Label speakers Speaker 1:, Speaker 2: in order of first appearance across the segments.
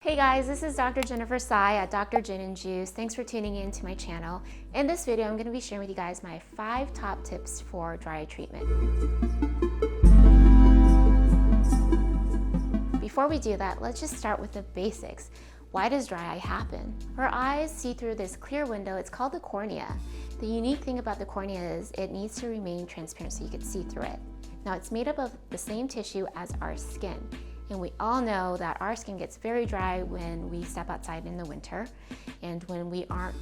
Speaker 1: Hey guys, this is Dr. Jennifer Tsai at Dr. Gin and Juice. Thanks for tuning in to my channel. In this video, I'm going to be sharing with you guys my 5 top tips for dry eye treatment. Before we do that, let's just start with the basics. Why does dry eye happen? Our eyes see through this clear window. It's called the cornea. The unique thing about the cornea is it needs to remain transparent so you can see through it. Now, it's made up of the same tissue as our skin. And we all know that our skin gets very dry when we step outside in the winter and when we aren't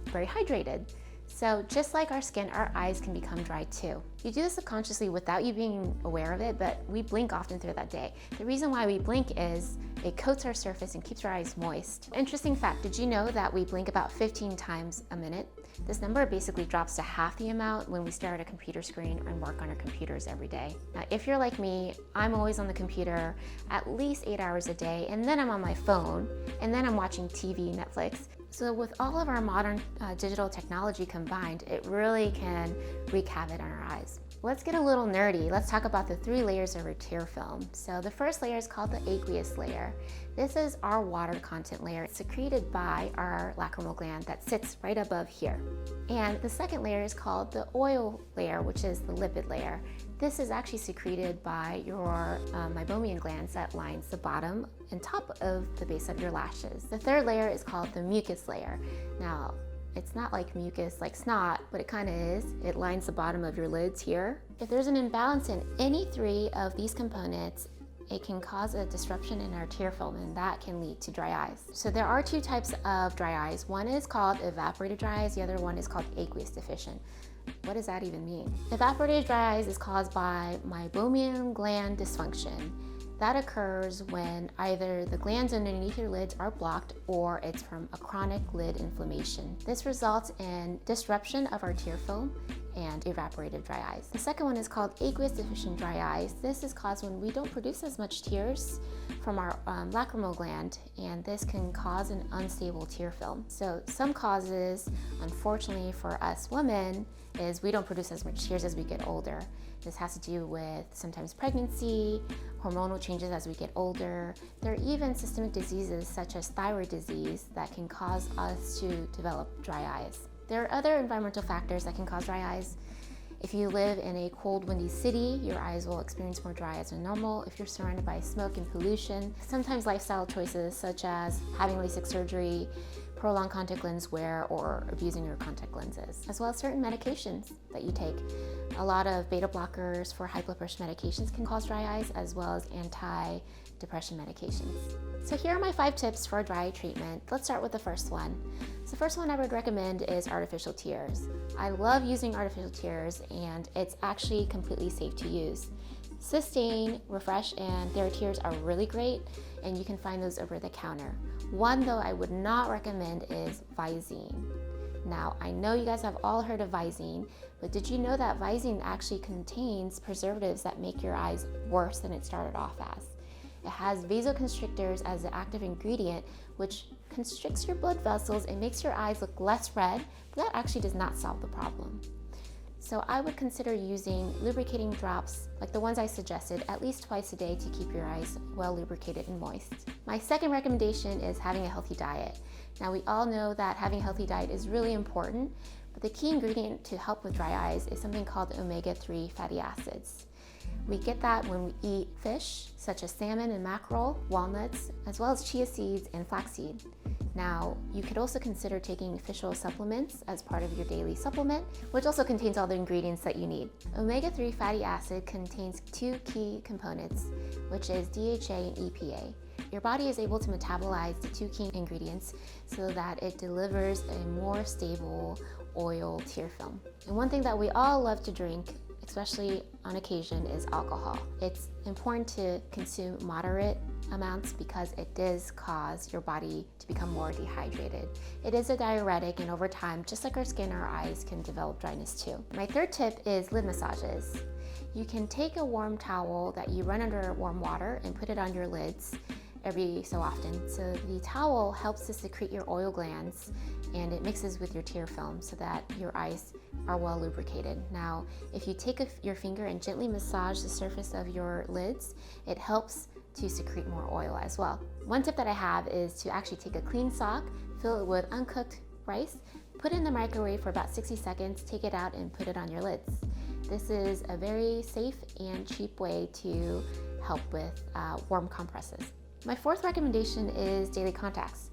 Speaker 1: very hydrated. So just like our skin, our eyes can become dry too. You do this subconsciously without you being aware of it, but we blink often through that day. The reason why we blink is it coats our surface and keeps our eyes moist. Interesting fact, did you know that we blink about 15 times a minute? This number basically drops to half the amount when we stare at a computer screen and work on our computers every day. Now, if you're like me, I'm always on the computer at least 8 hours a day, and then I'm on my phone, and then I'm watching TV, Netflix. So with all of our modern digital technology combined, it really can wreak havoc on our eyes. Let's get a little nerdy. Let's talk about the 3 layers of our tear film. So the first layer is called the aqueous layer. This is our water content layer. It's secreted by our lacrimal gland that sits right above here. And the second layer is called the oil layer, which is the lipid layer. This is actually secreted by your meibomian glands that lines the bottom and top of the base of your lashes. The third layer is called the mucus layer. Now, it's not like mucus, like snot, but it kind of is. It lines the bottom of your lids here. If there's an imbalance in any 3 of these components, it can cause a disruption in our tear film, and that can lead to dry eyes. So there are 2 types of dry eyes. One is called evaporative dry eyes, the other one is called aqueous deficient. What does that even mean? Evaporative dry eyes is caused by meibomian gland dysfunction. That occurs when either the glands underneath your lids are blocked or it's from a chronic lid inflammation. This results in disruption of our tear film and evaporative dry eyes. The second one is called aqueous deficient dry eyes. This is caused when we don't produce as much tears from our lacrimal gland, and this can cause an unstable tear film. So some causes, unfortunately for us women, is we don't produce as much tears as we get older. This has to do with sometimes pregnancy, hormonal changes as we get older. There are even systemic diseases such as thyroid disease that can cause us to develop dry eyes. There are other environmental factors that can cause dry eyes. If you live in a cold, windy city, your eyes will experience more dry eyes than normal. If you're surrounded by smoke and pollution, sometimes lifestyle choices such as having LASIK surgery, prolonged contact lens wear, or abusing your contact lenses, as well as certain medications that you take. A lot of beta blockers for high blood pressure medications can cause dry eyes, as well as anti-depression medications. So here are my 5 tips for dry eye treatment. Let's start with the first one. So the first one I would recommend is artificial tears. I love using artificial tears, and it's actually completely safe to use. Systane, Refresh, and Theratears are really great, and you can find those over the counter. One though I would not recommend is Visine. Now, I know you guys have all heard of Visine, but did you know that Visine actually contains preservatives that make your eyes worse than it started off as? It has vasoconstrictors as the active ingredient, which constricts your blood vessels and makes your eyes look less red, but that actually does not solve the problem. So I would consider using lubricating drops like the ones I suggested at least twice a day to keep your eyes well lubricated and moist. My second recommendation is having a healthy diet. Now, we all know that having a healthy diet is really important, but the key ingredient to help with dry eyes is something called omega-3 fatty acids. We get that when we eat fish, such as salmon and mackerel, walnuts, as well as chia seeds and flaxseed. Now, you could also consider taking fish oil supplements as part of your daily supplement, which also contains all the ingredients that you need. Omega-3 fatty acid contains 2 key components, which is DHA and EPA. Your body is able to metabolize the 2 key ingredients so that it delivers a more stable oil tear film. And one thing that we all love to drink, especially on occasion, is alcohol. It's important to consume moderate amounts because it does cause your body to become more dehydrated. It is a diuretic, and over time, just like our skin, our eyes can develop dryness too. My third tip is lid massages. You can take a warm towel that you run under warm water and put it on your lids every so often. So the towel helps to secrete your oil glands, and it mixes with your tear film so that your eyes are well lubricated. Now, if you take your finger and gently massage the surface of your lids, it helps to secrete more oil as well. One tip that I have is to actually take a clean sock, fill it with uncooked rice, put it in the microwave for about 60 seconds, take it out and put it on your lids. This is a very safe and cheap way to help with warm compresses. My fourth recommendation is daily contacts.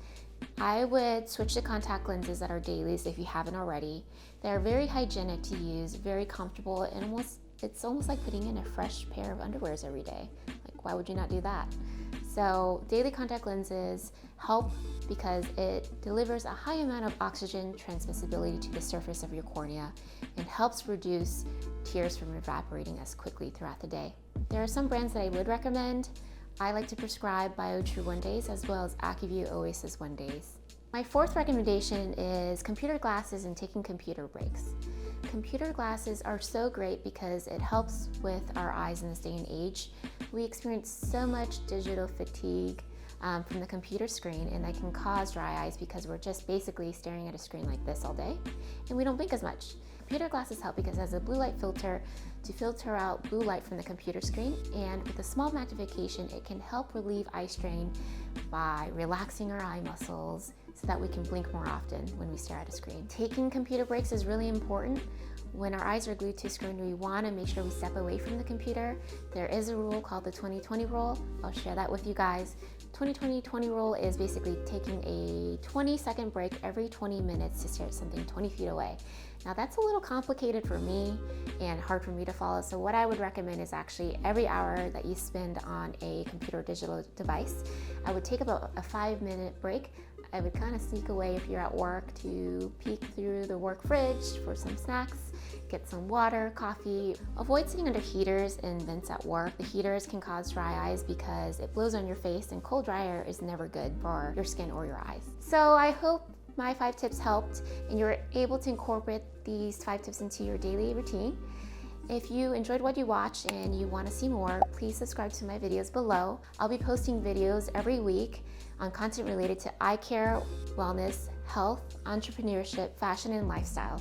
Speaker 1: I would switch to contact lenses that are Dailies if you haven't already. They're very hygienic to use, very comfortable, and it's almost like putting in a fresh pair of underwears every day. Like, why would you not do that? So daily contact lenses help because it delivers a high amount of oxygen transmissibility to the surface of your cornea and helps reduce tears from evaporating as quickly throughout the day. There are some brands that I would recommend. I like to prescribe Biotrue 1-Days as well as Acuvue Oasys 1-Days. My fourth recommendation is computer glasses and taking computer breaks. Computer glasses are so great because it helps with our eyes in this day and age. We experience so much digital fatigue from the computer screen, and that can cause dry eyes because we're just basically staring at a screen like this all day and we don't blink as much. Computer glasses help because it has a blue light filter to filter out blue light from the computer screen, and with a small magnification it can help relieve eye strain by relaxing our eye muscles so that we can blink more often when we stare at a screen. Taking computer breaks is really important. When our eyes are glued to a screen, we want to make sure we step away from the computer. There is a rule called the 20-20 rule. I'll share that with you guys. 20-20-20 rule is basically taking a 20-second break every 20 minutes to stare at something 20 feet away. Now that's a little complicated for me and hard for me to follow, so what I would recommend is actually every hour that you spend on a computer or digital device, I would take about a 5-minute break. I would kind of sneak away if you're at work to peek through the work fridge for some snacks, get some water, coffee. Avoid sitting under heaters and vents at work. The heaters can cause dry eyes because it blows on your face, and cold dry air is never good for your skin or your eyes. So I hope my 5 tips helped and you're able to incorporate these 5 tips into your daily routine. If you enjoyed what you watched and you want to see more, please subscribe to my videos below. I'll be posting videos every week on content related to eye care, wellness, health, entrepreneurship, fashion, and lifestyle.